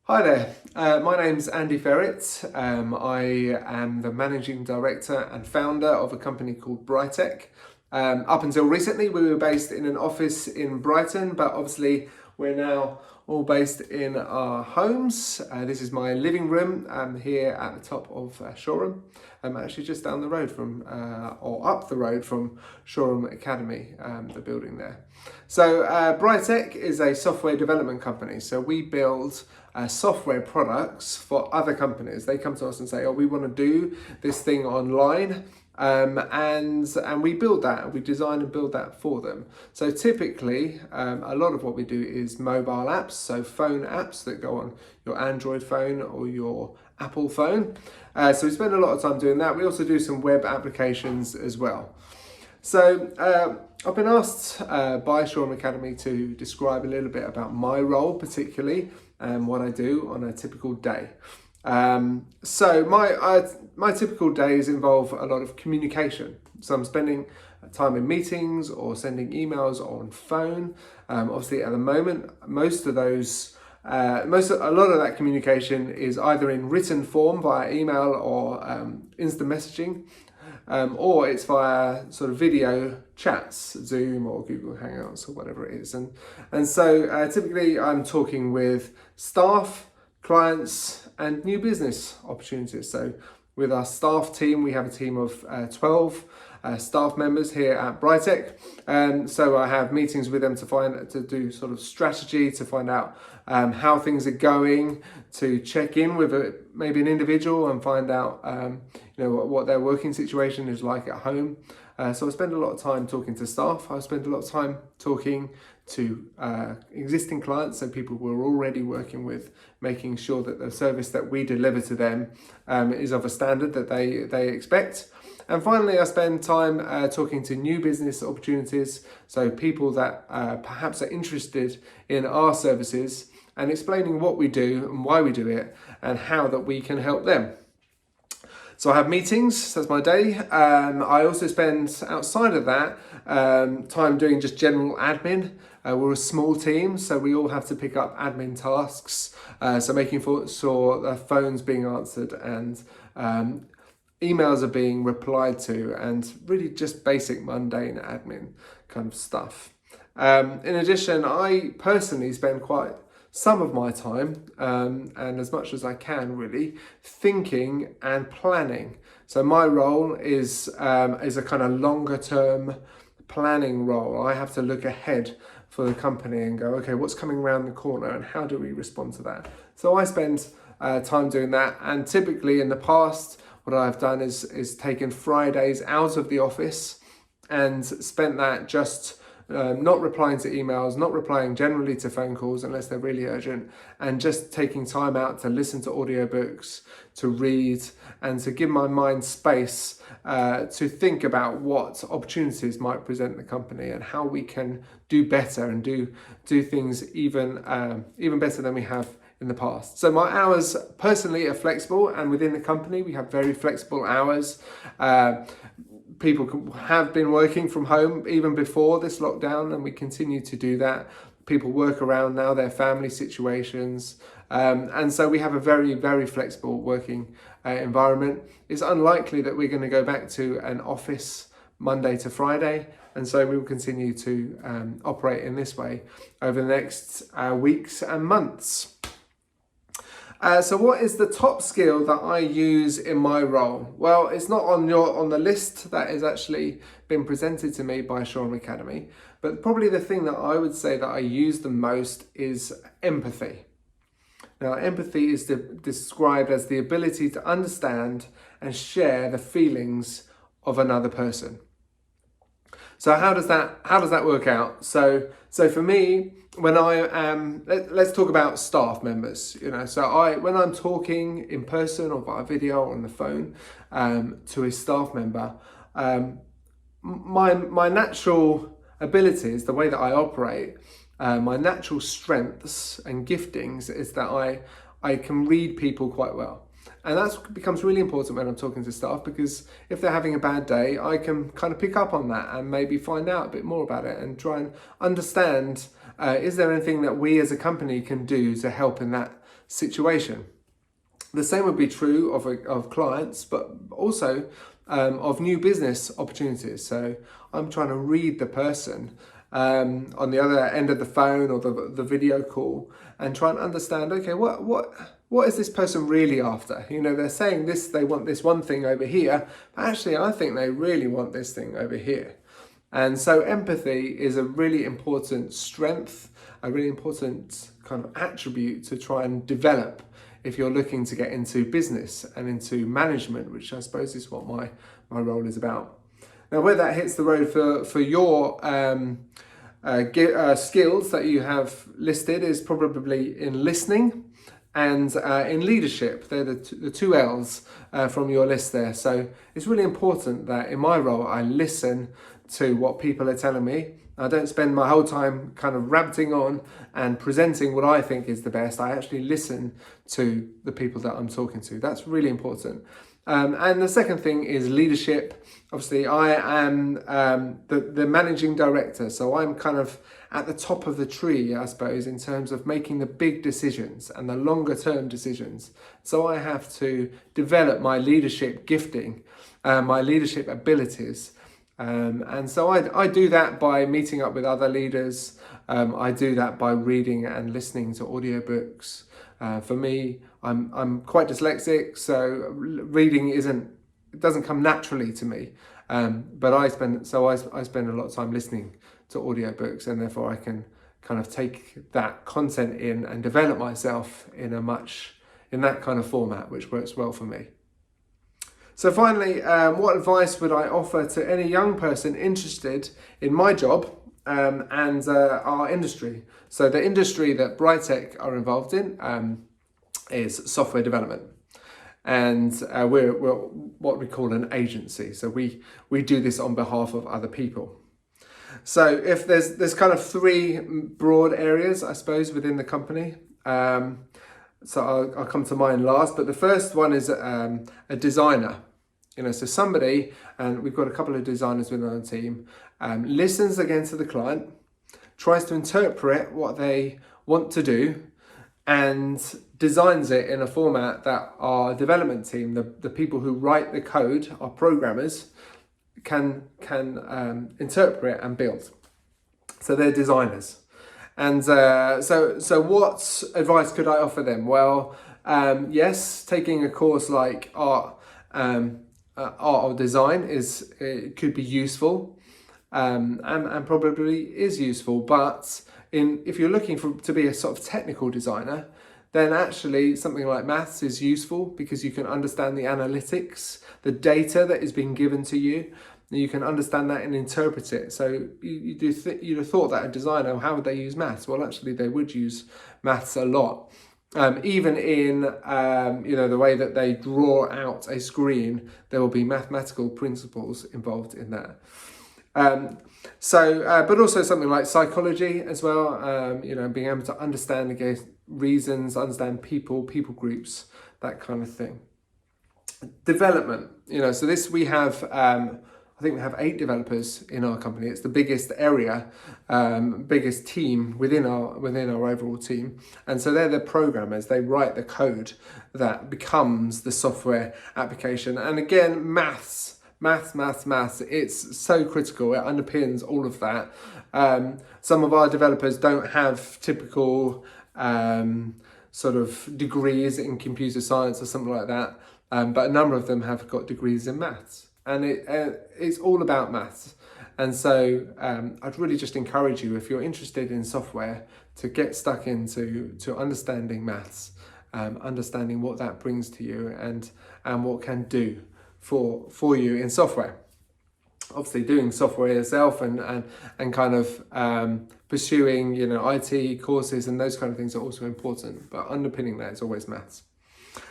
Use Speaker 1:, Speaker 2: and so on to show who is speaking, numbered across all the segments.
Speaker 1: Hi there, my name's Andy Ferrett. I am the managing director and founder of a company called Brightec. Up until recently, we were based in an office in Brighton, but obviously we're now all based in our homes. This is my living room here at the top of Shoreham. I'm actually just down the road from, or up the road from Shoreham Academy, the building there. So Brightec is a software development company. So we build software products for other companies. They come to us and say, oh, we want to do this thing online. And we build that, we design and build that for them. So typically, a lot of what we do is mobile apps, so phone apps that go on your Android phone or your Apple phone. So we spend a lot of time doing that. We also do some web applications as well. So I've been asked by Shoreham Academy to describe a little bit about my role particularly and what I do on a typical day. So my typical days involve a lot of communication. So I'm spending time in meetings or sending emails on phone. Obviously at the moment, a lot of that communication is either in written form via email or instant messaging, or it's via sort of video chats, Zoom or Google Hangouts or whatever it is. And so typically I'm talking with staff, clients and new business opportunities. So with our staff team, we have a team of 12 staff members here at Brightec. So I have meetings with them to do sort of strategy, to find out how things are going, to check in with maybe an individual and find out what their working situation is like at home. So I spend a lot of time talking to staff. I spend a lot of time talking to existing clients, so people we're already working with, making sure that the service that we deliver to them is of a standard that they expect. And finally, I spend time talking to new business opportunities, so people that perhaps are interested in our services, and explaining what we do and why we do it and how that we can help them. So I have meetings, that's my day. I also spend, outside of that, time doing just general admin. We're a small team, so we all have to pick up admin tasks. So making sure the phone's being answered and emails are being replied to, and really just basic mundane admin kind of stuff. In addition, I personally spend quite some of my time, and as much as I can really, thinking and planning. So my role is a kind of longer term planning role. I have to look ahead for the company and go, okay, what's coming around the corner and how do we respond to that? So I spend time doing that, and typically in the past, what I've done is taken Fridays out of the office and spent that just not replying to emails, not replying generally to phone calls unless they're really urgent, and just taking time out to listen to audiobooks, to read, and to give my mind space to think about what opportunities might present the company and how we can do better and do things even better than we have in the past. So my hours personally are flexible, and within the company we have very flexible hours. People have been working from home even before this lockdown, and we continue to do that. People work around now their family situations. And so we have a very, very flexible working environment. It's unlikely that we're going to go back to an office Monday to Friday. And so we will continue to operate in this way over the next weeks and months. So what is the top skill that I use in my role? Well, it's not on the list that has actually been presented to me by Shoreham Academy, but probably the thing that I would say that I use the most is empathy. Now, empathy is described as the ability to understand and share the feelings of another person. So how does that work out? So for me, when I am, let's talk about staff members. So when I'm talking in person or via video or on the phone to a staff member, my natural abilities, the way that I operate, my natural strengths and giftings is that I can read people quite well. And that becomes really important when I'm talking to staff, because if they're having a bad day, I can kind of pick up on that and maybe find out a bit more about it and try and understand, is there anything that we as a company can do to help in that situation. The same would be true of clients, but also of new business opportunities. So I'm trying to read the person on the other end of the phone or the video call, and try and understand, okay, what is this person really after? You know, they're saying this, they want this one thing over here, but actually I think they really want this thing over here. And so empathy is a really important strength, a really important kind of attribute to try and develop if you're looking to get into business and into management, which I suppose is what my role is about. Now, where that hits the road for your skills that you have listed is probably in listening and in leadership. They're the two L's from your list there. So it's really important that in my role, I listen to what people are telling me. I don't spend my whole time kind of ranting on and presenting what I think is the best. I actually listen to the people that I'm talking to. That's really important. And the second thing is leadership. Obviously, I am the managing director, so I'm kind of at the top of the tree, I suppose, in terms of making the big decisions and the longer term decisions. So I have to develop my leadership gifting, my leadership abilities. And so I do that by meeting up with other leaders. I do that by reading and listening to audiobooks. For me, I'm quite dyslexic, so reading doesn't come naturally to me. But I spend a lot of time listening to audiobooks, and therefore I can kind of take that content in and develop myself in that kind of format, which works well for me. So finally, what advice would I offer to any young person interested in my job and our industry? So the industry that Brightec are involved in is software development. And we're what we call an agency. So we do this on behalf of other people. So if there's kind of three broad areas, I suppose, within the company. So I'll come to mine last, but the first one is a designer. You know, so somebody, and we've got a couple of designers within our team, listens again to the client, tries to interpret what they want to do, and designs it in a format that our development team, the people who write the code, our programmers, can interpret and build. So they're designers. And so what advice could I offer them? Well, yes, taking a course like art or design could be useful, and probably is useful. But if you're looking to be a sort of technical designer, then actually something like maths is useful because you can understand the analytics, the data that is being given to you. You can understand that and interpret it. So you'd have thought that a designer, how would they use maths? Well, actually, they would use maths a lot. Even in the way that they draw out a screen, there will be mathematical principles involved in that. But also something like psychology as well. Being able to understand reasons, understand people groups, that kind of thing. Development. So this we have. I think we have 8 developers in our company. It's the biggest area, biggest team within our overall team. And so they're the programmers. They write the code that becomes the software application. And again, maths. It's so critical. It underpins all of that. Some of our developers don't have typical sort of degrees in computer science or something like that. But a number of them have got degrees in maths. And it's all about maths. And so I'd really just encourage you, if you're interested in software, to get stuck into understanding maths, understanding what that brings to you and what can do for you in software. Obviously doing software yourself and kind of pursuing IT courses and those kind of things are also important, but underpinning that is always maths.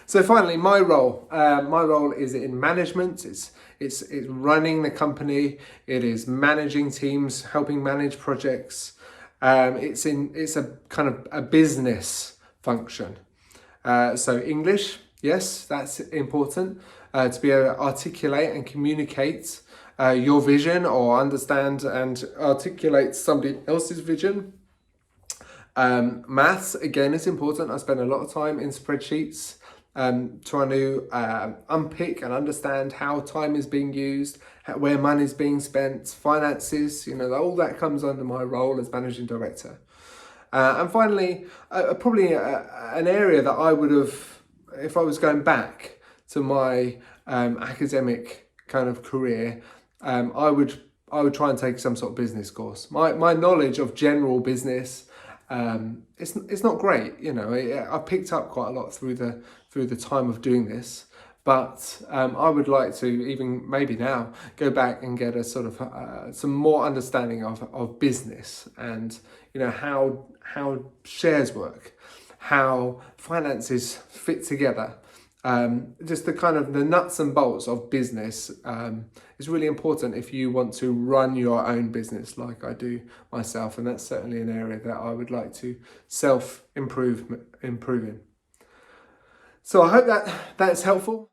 Speaker 1: So finally, my role is in management. It's running the company. It is managing teams, helping manage projects. It's a kind of a business function. So English, yes, that's important to be able to articulate and communicate your vision or understand and articulate somebody else's vision. Maths, again, is important. I spend a lot of time in spreadsheets trying to unpick and understand how time is being used, where money is being spent, finances, all that comes under my role as managing director. And finally, probably an area that I would have, if I was going back to my academic kind of career, I would try and take some sort of business course. My knowledge of general business, it's not great. I picked up quite a lot through the time of doing this. But I would like to even maybe now go back and get a sort of some more understanding of business and how shares work, how finances fit together. Just the nuts and bolts of business is really important if you want to run your own business like I do myself, and that's certainly an area that I would like to improve in. So I hope that's helpful.